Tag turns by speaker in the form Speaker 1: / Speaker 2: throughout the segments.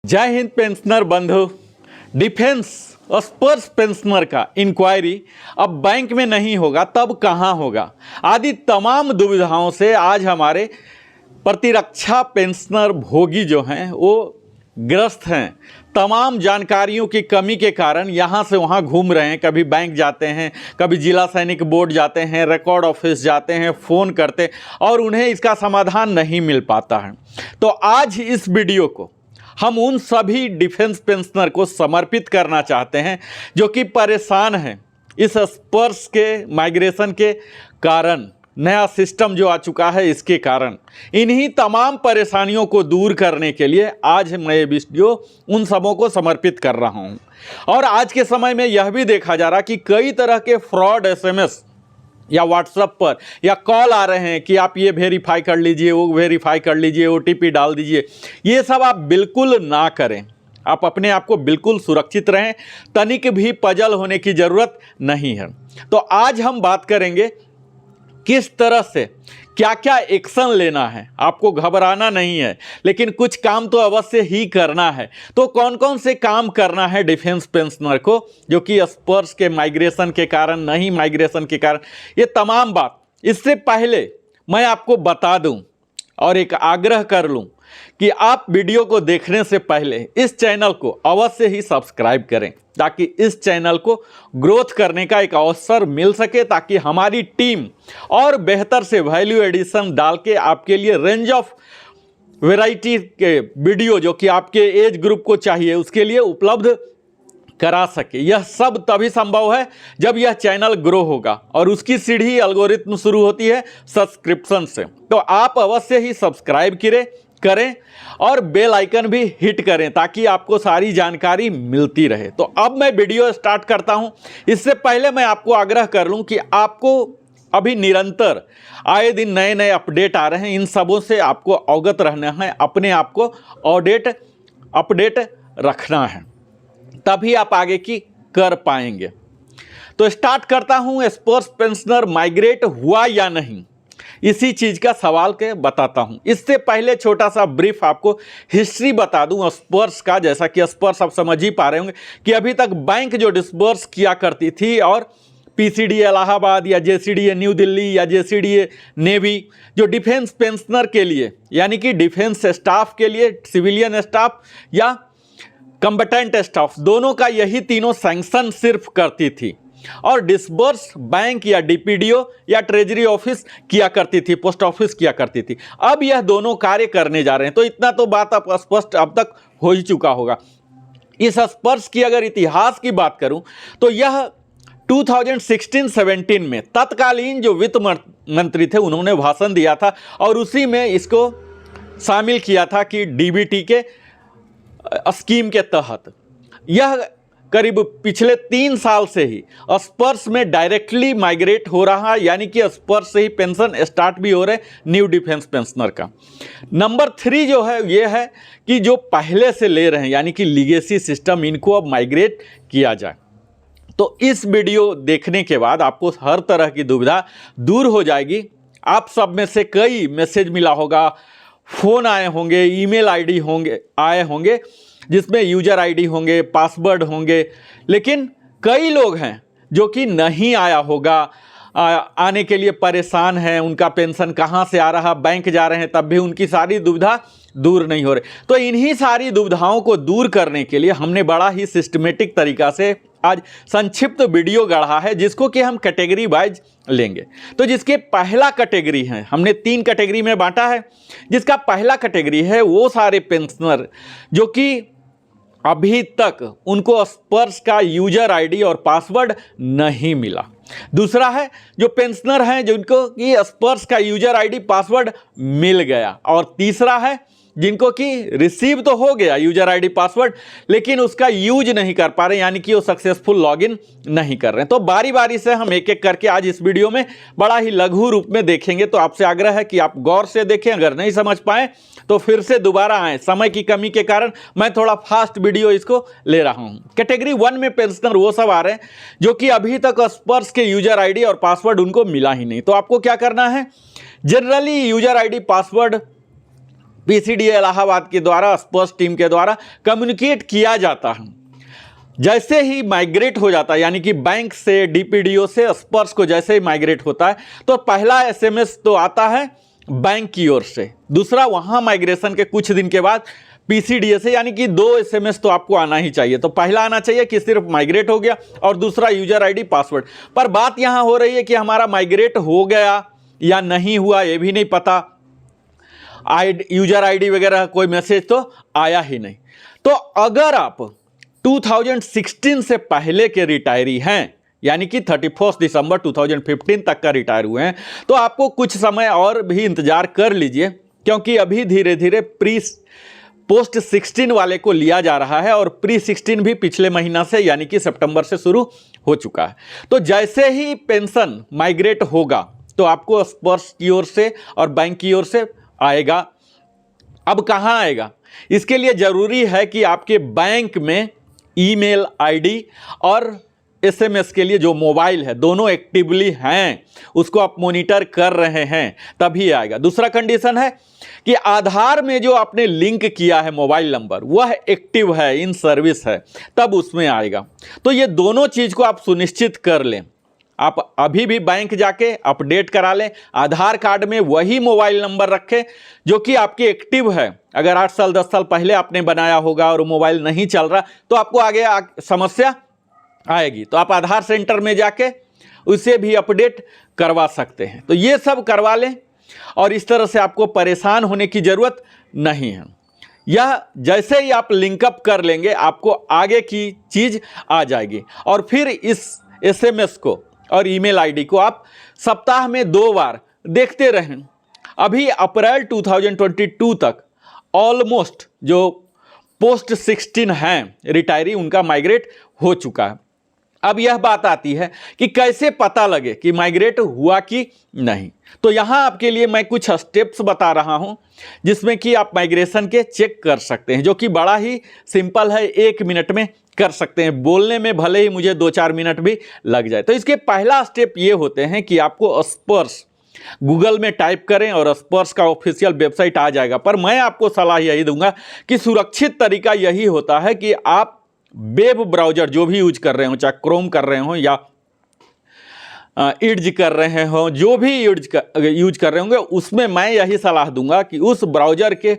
Speaker 1: जय हिंद पेंशनर बंधु। डिफेंस स्पर्श पेंशनर का इंक्वायरी अब बैंक में नहीं होगा तब कहां होगा, आदि तमाम दुविधाओं से आज हमारे प्रतिरक्षा पेंशनर भोगी जो हैं वो ग्रस्त हैं। तमाम जानकारियों की कमी के कारण यहाँ से वहाँ घूम रहे हैं। कभी बैंक जाते हैं, कभी जिला सैनिक बोर्ड जाते हैं, रिकॉर्ड ऑफिस जाते हैं, फ़ोन करते और उन्हें इसका समाधान नहीं मिल पाता है। तो आज इस वीडियो को हम उन सभी डिफेंस पेंशनर को समर्पित करना चाहते हैं जो कि परेशान हैं इस स्पर्श के माइग्रेशन के कारण, नया सिस्टम जो आ चुका है इसके कारण। इन्हीं तमाम परेशानियों को दूर करने के लिए आज मैं ये वीडियो उन सबों को समर्पित कर रहा हूं। और आज के समय में यह भी देखा जा रहा कि कई तरह के फ्रॉड एसएमएस या व्हाट्सएप पर या कॉल आ रहे हैं कि आप ये वेरीफाई कर लीजिए, वो वेरीफाई कर लीजिए, ओटीपी डाल दीजिए। ये सब आप बिल्कुल ना करें। आप अपने आप को बिल्कुल सुरक्षित रहें, तनिक भी पजल होने की ज़रूरत नहीं है। तो आज हम बात करेंगे किस तरह से क्या क्या एक्शन लेना है। आपको घबराना नहीं है, लेकिन कुछ काम तो अवश्य ही करना है। तो कौन कौन से काम करना है डिफेंस पेंशनर को जो कि स्पर्श के माइग्रेशन के कारण, नहीं माइग्रेशन के कारण, ये तमाम बात इससे पहले मैं आपको बता दूं और एक आग्रह कर लूं कि आप वीडियो को देखने से पहले इस चैनल को अवश्य ही सब्सक्राइब करें ताकि इस चैनल को ग्रोथ करने का एक अवसर मिल सके, ताकि हमारी टीम और बेहतर से वैल्यू एडिशन डाल के आपके लिए रेंज ऑफ वैरायटी के वीडियो जो कि आपके एज ग्रुप को चाहिए उसके लिए उपलब्ध करा सके। यह सब तभी संभव है जब यह चैनल ग्रो होगा और उसकी सीढ़ी एल्गोरिथम शुरू होती है सब्सक्रिप्शन से। तो आप अवश्य ही सब्सक्राइब करें और बेल आइकन भी हिट करें ताकि आपको सारी जानकारी मिलती रहे। तो अब मैं वीडियो स्टार्ट करता हूं। इससे पहले मैं आपको आग्रह कर लूं कि आपको अभी निरंतर आए दिन नए नए अपडेट आ रहे हैं, इन सबों से आपको अवगत रहना है, अपने आप को अपडेट रखना है, तभी आप आगे की कर पाएंगे। तो स्टार्ट करता हूं। स्पर्श पेंशनर माइग्रेट हुआ या नहीं, इसी चीज का सवाल के बताता हूं। इससे पहले छोटा सा ब्रीफ आपको हिस्ट्री बता दूं स्पर्श का। जैसा कि स्पर्श आप समझ ही पा रहे होंगे कि अभी तक बैंक जो डिस्बर्स किया करती थी और पीसीडीए इलाहाबाद या जेसीडीए न्यू दिल्ली या जेसीडीए नेवी जो डिफेंस पेंशनर के लिए, यानी कि डिफेंस स्टाफ के लिए, सिविलियन स्टाफ या कम्बटेंट स्टाफ, दोनों का यही तीनों सैंक्शन सिर्फ करती थी और डिस्बर्स बैंक या डीपीडीओ या ट्रेजरी ऑफिस किया करती थी, पोस्ट ऑफिस किया करती थी। अब यह दोनों कार्य करने जा रहे हैं। तो इतना तो बात आप स्पष्ट अब तक हो ही चुका होगा। इस स्पर्श की अगर इतिहास की बात करूं तो यह 2016-17 में तत्कालीन जो वित्त मंत्री थे उन्होंने भाषण दिया था और उसी में इसको शामिल किया था कि डीबीटी के स्कीम के तहत। यह करीब पिछले 3 साल से ही स्पर्श में डायरेक्टली माइग्रेट हो रहा है, यानी कि स्पर्श से ही पेंशन स्टार्ट भी हो रहे न्यू डिफेंस पेंशनर का। नंबर 3 जो है ये है कि जो पहले से ले रहे हैं, यानी कि लीगेसी सिस्टम, इनको अब माइग्रेट किया जाए। तो इस वीडियो देखने के बाद आपको हर तरह की दुविधा दूर हो जाएगी। आप सब में से कई मैसेज मिला होगा, फ़ोन आए होंगे, ईमेल आईडी आए होंगे जिसमें यूजर आईडी होंगे, पासवर्ड होंगे, लेकिन कई लोग हैं जो कि नहीं आया होगा, आने के लिए परेशान हैं, उनका पेंशन कहाँ से आ रहा, बैंक जा रहे हैं तब भी उनकी सारी दुविधा दूर नहीं हो रही। तो इन्हीं सारी दुविधाओं को दूर करने के लिए हमने बड़ा ही सिस्टमेटिक तरीका से आज संक्षिप्त वीडियो गढ़ा है जिसको कि हम कैटेगरी वाइज लेंगे। तो जिसके पहला कैटेगरी है, हमने 3 कैटेगरी में बांटा है। जिसका पहला कैटेगरी है वो सारे पेंशनर जो कि अभी तक उनको स्पर्श का यूजर आईडी और पासवर्ड नहीं मिला। दूसरा है जो पेंशनर हैं जिनको कि स्पर्श का यूजर आईडी पासवर्ड मिल गया। और तीसरा है जिनको कि रिसीव तो हो गया यूजर आईडी पासवर्ड, लेकिन उसका यूज नहीं कर पा रहे, यानी कि वो सक्सेसफुल लॉगिन नहीं कर रहे हैं। तो बारी बारी से हम एक एक करके आज इस वीडियो में बड़ा ही लघु रूप में देखेंगे। तो आपसे आग्रह है कि आप गौर से देखें, अगर नहीं समझ पाए तो फिर से दोबारा आए। समय की कमी के कारण मैं थोड़ा फास्ट वीडियो इसको ले रहा हूं। कैटेगरी 1 में पेंशनर वो सब आ रहे हैं जो कि अभी तक स्पर्श के यूजर आईडी और पासवर्ड उनको मिला ही नहीं। तो आपको क्या करना है, generally user ID password PCDA Allahabad के द्वारा, स्पर्श टीम के द्वारा कम्युनिकेट किया जाता है। जैसे ही माइग्रेट हो जाता है, यानी कि बैंक से, डीपीडीओ से स्पर्श को जैसे ही माइग्रेट होता है, तो पहला एसएमएस तो आता है बैंक की ओर से, दूसरा वहां माइग्रेशन के कुछ दिन के बाद पीसीडीए से, यानी कि 2 एसएमएस तो आपको आना ही चाहिए। तो पहला आना चाहिए कि सिर्फ माइग्रेट हो गया, और दूसरा यूजर आईडी पासवर्ड। पर बात यहां हो रही है कि हमारा माइग्रेट हो गया या नहीं हुआ ये भी नहीं पता, यूजर आईडी वगैरह कोई मैसेज तो आया ही नहीं। तो अगर आप 2016 से पहले के रिटायरी हैं, यानी कि 31 दिसंबर 2015 तक का रिटायर हुए हैं, तो आपको कुछ समय और भी इंतजार कर लीजिए, क्योंकि अभी धीरे धीरे पोस्ट 16 वाले को लिया जा रहा है, और प्री 16 भी पिछले महीना से, यानी कि सितंबर से शुरू हो चुका है। तो जैसे ही पेंशन माइग्रेट होगा तो आपको स्पर्श की ओर से और बैंक की ओर से आएगा। अब कहां आएगा, इसके लिए जरूरी है कि आपके बैंक में ईमेल आईडी और एसएमएस के लिए जो मोबाइल है दोनों एक्टिवली हैं, उसको आप मॉनिटर कर रहे हैं, तभी आएगा। दूसरा कंडीशन है कि आधार में जो आपने लिंक किया है मोबाइल नंबर वह एक्टिव है, इन सर्विस है, तब उसमें आएगा। तो ये दोनों चीज को आप सुनिश्चित कर लें। आप अभी भी बैंक जाके अपडेट करा लें, आधार कार्ड में वही मोबाइल नंबर रखें जो कि आपके एक्टिव है। अगर 8 साल 10 साल पहले आपने बनाया होगा और मोबाइल नहीं चल रहा तो आपको आगे समस्या आएगी, तो आप आधार सेंटर में जाके उसे भी अपडेट करवा सकते हैं। तो ये सब करवा लें, और इस तरह से आपको परेशान होने की जरूरत नहीं है। यह जैसे ही आप लिंकअप कर लेंगे आपको आगे की चीज आ जाएगी, और फिर इस एसएमएस को और ईमेल आईडी को आप सप्ताह में 2 बार देखते रहें। अभी अप्रैल 2022 तक ऑलमोस्ट जो पोस्ट 16 हैं रिटायरी, उनका माइग्रेट हो चुका है। अब यह बात आती है कि कैसे पता लगे कि माइग्रेट हुआ कि नहीं। तो यहां आपके लिए मैं कुछ स्टेप्स बता रहा हूं जिसमें कि आप माइग्रेशन के चेक कर सकते हैं, जो कि बड़ा ही सिंपल है, 1 मिनट में कर सकते हैं। बोलने में भले ही मुझे 2-4 मिनट भी लग जाए। तो इसके पहला स्टेप ये होते हैं कि आपको स्पर्श गूगल में टाइप करें और स्पर्श का ऑफिशियल वेबसाइट आ जाएगा। पर मैं आपको सलाह यही दूंगा कि सुरक्षित तरीका यही होता है कि आप वेब ब्राउजर जो भी यूज कर रहे हो, चाहे क्रोम कर रहे हो या इड्ज कर रहे हो, जो भी यूज कर रहे होंगे, उसमें मैं यही सलाह दूंगा कि उस ब्राउजर के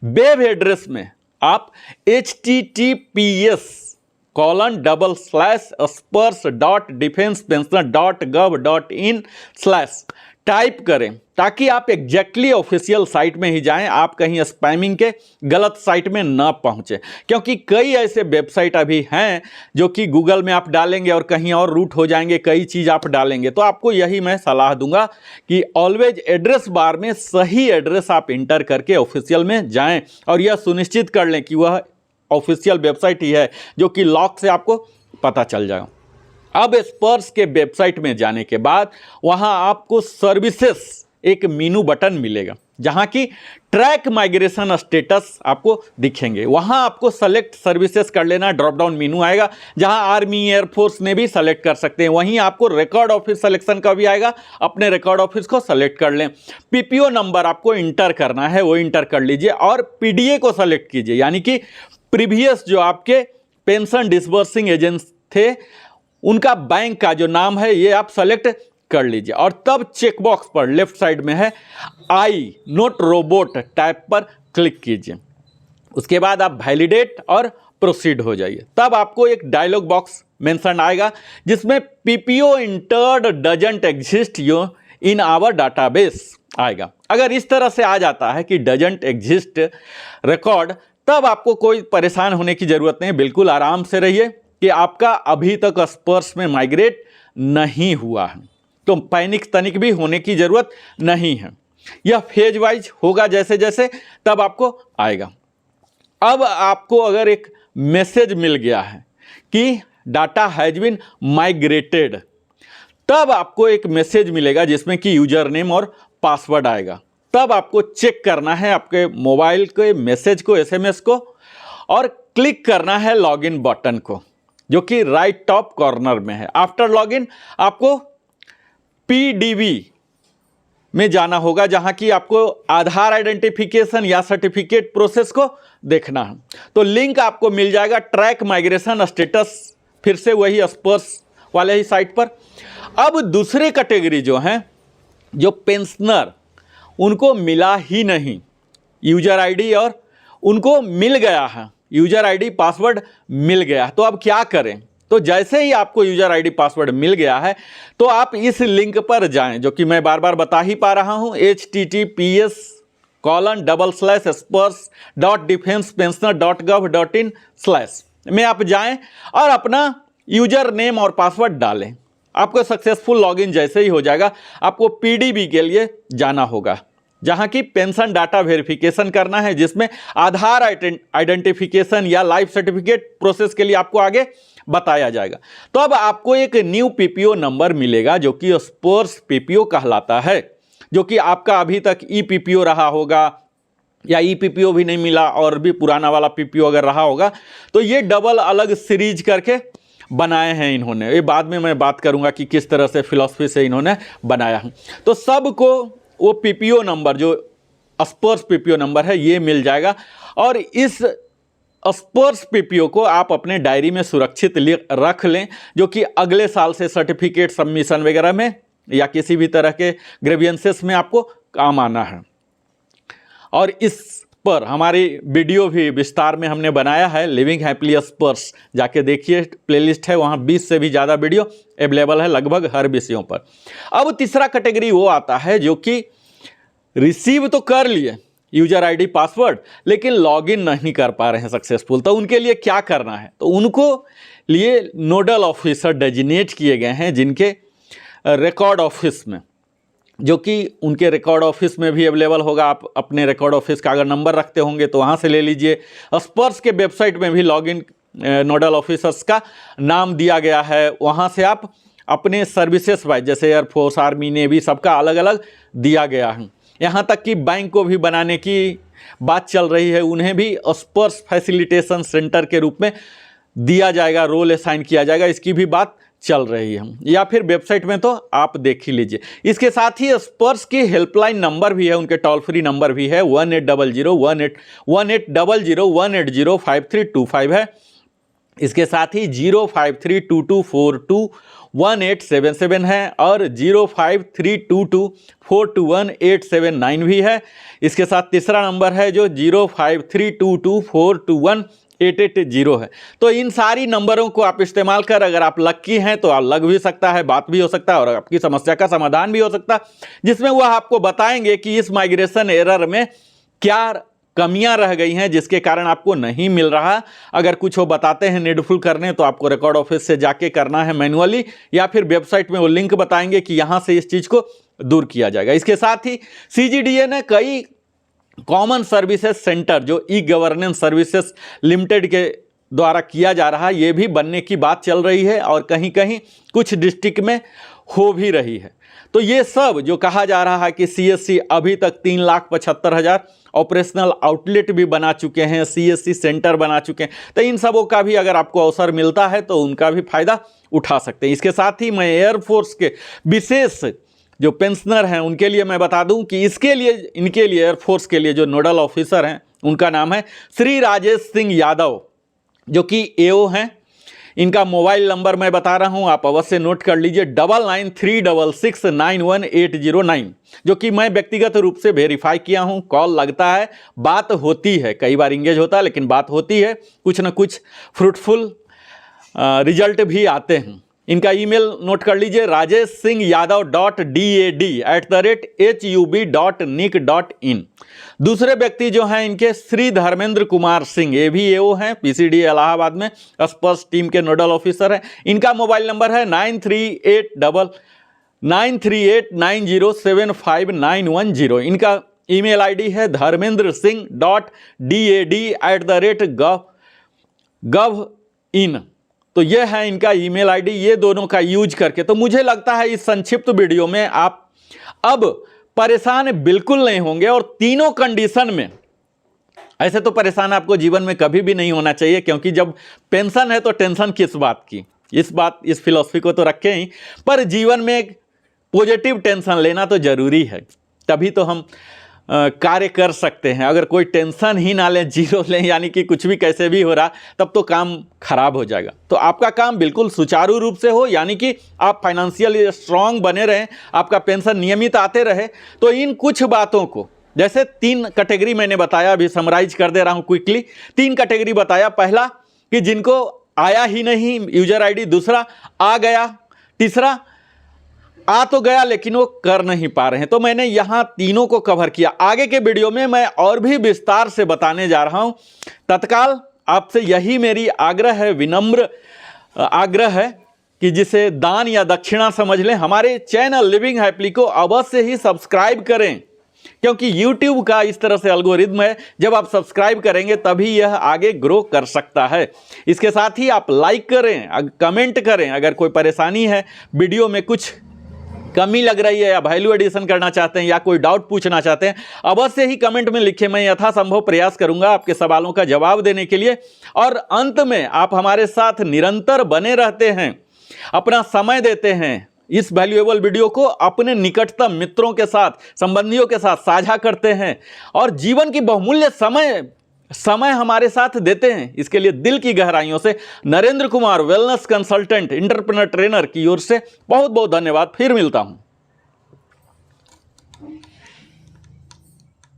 Speaker 1: वेब एड्रेस में आप https://spurs.defensepensioner.gov.in/ टाइप करें, ताकि आप एग्जैक्टली ऑफिशियल साइट में ही जाएं, आप कहीं स्पैमिंग के गलत साइट में ना पहुंचे। क्योंकि कई ऐसे वेबसाइट अभी हैं जो कि गूगल में आप डालेंगे और कहीं और रूट हो जाएंगे, कई चीज़ आप डालेंगे। तो आपको यही मैं सलाह दूंगा कि ऑलवेज एड्रेस बार में सही एड्रेस आप इंटर करके ऑफिशियल में जाएं, और यह सुनिश्चित कर लें कि वह ऑफिशियल वेबसाइट ही है, जो कि लॉक से आपको पता चल जाएगा। अब स्पर्श के वेबसाइट में जाने के बाद वहां आपको सर्विसेज एक मेनू बटन मिलेगा, जहां की ट्रैक माइग्रेशन स्टेटस आपको दिखेंगे। वहां आपको सेलेक्ट सर्विसेज कर लेना, ड्रॉप डाउन मेनू आएगा, जहां आर्मी एयरफोर्स ने भी सेलेक्ट कर सकते हैं। वहीं आपको रिकॉर्ड ऑफिस सिलेक्शन का भी आएगा, अपने रिकॉर्ड ऑफिस को सेलेक्ट कर लें। पीपीओ नंबर आपको इंटर करना है, वो इंटर कर लीजिए, और पीडीए को सेलेक्ट कीजिए, यानी कि प्रीवियस जो आपके पेंशन डिसबर्सिंग एजेंट थे उनका बैंक का जो नाम है ये आप सेलेक्ट कर लीजिए, और तब चेकबॉक्स पर लेफ्ट साइड में है आई नोट रोबोट टाइप पर क्लिक कीजिए। उसके बाद आप वैलिडेट और प्रोसीड हो जाइए। तब आपको एक डायलॉग बॉक्स मेंशन आएगा जिसमें PPO entered doesn't exist in our database आएगा। अगर इस तरह से आ जाता है कि डजंट एग्जिस्ट रिकॉर्ड, तब आपको कोई परेशान होने की जरूरत नहीं, बिल्कुल आराम से रहिए कि आपका अभी तक स्पर्श में माइग्रेट नहीं हुआ है। तो पैनिक तनिक भी होने की जरूरत नहीं है, यह फेज वाइज होगा जैसे जैसे, तब आपको आएगा। अब आपको अगर एक मैसेज मिल गया है कि डाटा हैज बीन माइग्रेटेड, तब आपको एक मैसेज मिलेगा जिसमें कि यूजर नेम और पासवर्ड आएगा। तब आपको चेक करना है आपके मोबाइल के मैसेज को, एसएमएस को, और क्लिक करना है लॉगिन बटन को, जो कि राइट टॉप कॉर्नर में है। आफ्टर लॉगिन आपको पीडीवी में जाना होगा, जहां की आपको आधार आइडेंटिफिकेशन या सर्टिफिकेट प्रोसेस को देखना है। तो लिंक आपको मिल जाएगा ट्रैक माइग्रेशन स्टेटस, फिर से वही स्पर्श वाले ही साइट पर। अब दूसरे कैटेगरी जो हैं, जो पेंशनर, उनको मिला ही नहीं यूजर आईडी, और उनको मिल गया है यूजर आईडी पासवर्ड मिल गया, तो अब क्या करें? तो जैसे ही आपको यूजर आईडी पासवर्ड मिल गया है तो आप इस लिंक पर जाएं, जो कि मैं बार बार बता ही पा रहा हूं, https://spurs.defensepensioner.gov.in/ में आप जाएं और अपना यूजर नेम और पासवर्ड डालें। आपको सक्सेसफुल लॉगिन जैसे ही हो जाएगा, आपको पीडीबी के लिए जाना होगा, जहां की पेंशन डाटा वेरिफिकेशन करना है, जिसमें आधार आइडेंटिफिकेशन या लाइफ सर्टिफिकेट प्रोसेस के लिए आपको आगे बताया जाएगा। तो अब आपको एक न्यू पीपीओ नंबर मिलेगा, जो कि स्पर्श पीपीओ कहलाता है, जो कि आपका अभी तक ई पीपीओ रहा होगा, या ई पीपीओ भी नहीं मिला और भी पुराना वाला पीपीओ अगर रहा होगा, तो ये डबल अलग सीरीज करके बनाए हैं इन्होंने। ये बाद में मैं बात करूंगा कि किस तरह से फिलॉसफी से इन्होंने बनाया है। तो सबको वो पीपीओ नंबर, जो स्पर्श पीपीओ नंबर है, ये मिल जाएगा, और इस स्पर्श पीपीओ को आप अपने डायरी में सुरक्षित रख लें, जो कि अगले साल से सर्टिफिकेट सबमिशन वगैरह में या किसी भी तरह के ग्रेवियंसेस में आपको काम आना है। और इस पर हमारी वीडियो भी विस्तार में हमने बनाया है, लिविंग हैप्पीली स्पर्श, जाके देखिए, प्लेलिस्ट है, वहाँ 20 से भी ज़्यादा वीडियो अवेलेबल है लगभग हर विषयों पर। अब तीसरा कैटेगरी वो आता है जो कि रिसीव तो कर लिए यूजर आईडी पासवर्ड, लेकिन लॉगिन नहीं कर पा रहे हैं सक्सेसफुल। तो उनके लिए क्या करना है? तो उनको लिए नोडल ऑफिसर डेजिनेट किए गए हैं, जिनके रिकॉर्ड ऑफिस में, जो कि उनके रिकॉर्ड ऑफिस में भी अवेलेबल होगा। आप अपने रिकॉर्ड ऑफिस का अगर नंबर रखते होंगे तो वहाँ से ले लीजिए। स्पर्श के वेबसाइट में भी लॉगिन नोडल ऑफिसर्स का नाम दिया गया है, वहाँ से आप अपने सर्विसेज वाइज, जैसे एयरफोर्स, आर्मी, नेवी, सबका अलग अलग दिया गया है। यहाँ तक कि बैंक को भी बनाने की बात चल रही है, उन्हें भी स्पर्श फैसिलिटेशन सेंटर के रूप में दिया जाएगा, रोल असाइन किया जाएगा, इसकी भी बात चल रही है, या फिर वेबसाइट में तो आप देख ही लीजिए। इसके साथ ही स्पर्श की हेल्पलाइन नंबर भी है, उनके टोल फ्री नंबर भी है, 1800-1800-5325 है। इसके साथ ही 0532242187 है और 0532242187 भी है। इसके साथ तीसरा नंबर है जो 0532242188 है। तो इन सारी नंबरों को आप इस्तेमाल कर, अगर आप लक्की हैं तो आप लग भी सकता है, बात भी हो सकता है और आपकी समस्या का समाधान भी हो सकता है, जिसमें वह आपको बताएंगे कि इस माइग्रेशन एरर में क्या कमियां रह गई हैं जिसके कारण आपको नहीं मिल रहा। अगर कुछ वो बताते हैं नीडफुल करने, तो आपको रिकॉर्ड ऑफिस से जाके करना है मैन्युअली, या फिर वेबसाइट में वो लिंक बताएंगे कि यहां से इस चीज को दूर किया जाएगा। इसके साथ ही सीजीडीए ने कई कॉमन सर्विसेज सेंटर, जो ई गवर्नेंस सर्विसेज लिमिटेड के द्वारा किया जा रहा है, ये भी बनने की बात चल रही है और कहीं कहीं कुछ डिस्ट्रिक्ट में हो भी रही है। तो ये सब जो कहा जा रहा है कि सीएससी अभी तक 3,75,000 ऑपरेशनल आउटलेट भी बना चुके हैं, सीएससी सेंटर बना चुके हैं, तो इन सबों का भी अगर आपको अवसर मिलता है तो उनका भी फायदा उठा सकते हैं। इसके साथ ही मैं एयरफोर्स के विशेष जो पेंशनर हैं उनके लिए मैं बता दूं कि इनके लिए एयरफोर्स के लिए जो नोडल ऑफिसर हैं उनका नाम है श्री राजेश सिंह यादव, जो कि एओ हैं। इनका मोबाइल नंबर मैं बता रहा हूं, आप अवश्य नोट कर लीजिए, 9936691809, जो कि मैं व्यक्तिगत रूप से वेरीफाई किया हूं। कॉल लगता है, बात होती है, कई बार इंगेज होता है, लेकिन बात होती है, कुछ ना कुछ फ्रूटफुल रिजल्ट भी आते हैं। इनका ईमेल नोट कर लीजिए, rajesh.dad@hub.nic.in। दूसरे व्यक्ति जो हैं इनके श्री धर्मेंद्र कुमार सिंह, ये भी एओ हैं, पीसीडी इलाहाबाद में स्पर्श टीम के नोडल ऑफिसर हैं। इनका मोबाइल नंबर है 9389075910। इनका ईमेल आईडी है dharmendrasingh.dad@gov.in। तो ये है इनका ईमेल आईडी। ये दोनों का यूज करके, तो मुझे लगता है इस संक्षिप्त वीडियो में आप अब परेशान बिल्कुल नहीं होंगे। और तीनों कंडीशन में, ऐसे तो परेशान आपको जीवन में कभी भी नहीं होना चाहिए, क्योंकि जब पेंशन है तो टेंशन किस बात की, इस फिलॉसफी को तो रखें ही, पर जीवन में एक पॉजिटिव टेंशन लेना तो जरूरी है। तभी तो हम कार्य कर सकते हैं। अगर कोई टेंशन ही ना लें, जीरो लें, यानी कि कुछ भी कैसे भी हो रहा, तब तो काम खराब हो जाएगा। तो आपका काम बिल्कुल सुचारू रूप से हो, यानी कि आप फाइनेंशियली स्ट्रांग बने रहें, आपका पेंशन नियमित आते रहे। तो इन कुछ बातों को, जैसे 3 कैटेगरी मैंने बताया, अभी समराइज कर दे रहा हूं क्विकली। 3 कैटेगरी बताया। पहला कि जिनको आया ही नहीं यूजर आईडी, दूसरा आ गया, तीसरा आ तो गया लेकिन वो कर नहीं पा रहे हैं। तो मैंने यहां तीनों को कवर किया। आगे के वीडियो में मैं और भी विस्तार से बताने जा रहा हूं। तत्काल आपसे यही मेरी आग्रह है, विनम्र आग्रह है कि जिसे दान या दक्षिणा समझ लें, हमारे चैनल लिविंग हैप्पीली को अवश्य ही सब्सक्राइब करें, क्योंकि YouTube का इस तरह से एल्गोरिदम है, जब आप सब्सक्राइब करेंगे तभी यह आगे ग्रो कर सकता है। इसके साथ ही आप लाइक करें, कमेंट करें। अगर कोई परेशानी है, वीडियो में कुछ कमी लग रही है या वैल्यू एडिशन करना चाहते हैं या कोई डाउट पूछना चाहते हैं, अवश्य ही कमेंट में लिखें। मैं यथासंभव प्रयास करूंगा आपके सवालों का जवाब देने के लिए। और अंत में आप हमारे साथ निरंतर बने रहते हैं, अपना समय देते हैं, इस वैल्यूएबल वीडियो को अपने निकटतम मित्रों के साथ, संबंधियों के साथ साझा करते हैं और जीवन की बहुमूल्य समय हमारे साथ देते हैं, इसके लिए दिल की गहराइयों से Narendra Kumar, wellness consultant, entrepreneur trainer की ओर से बहुत बहुत धन्यवाद। फिर मिलता हूं।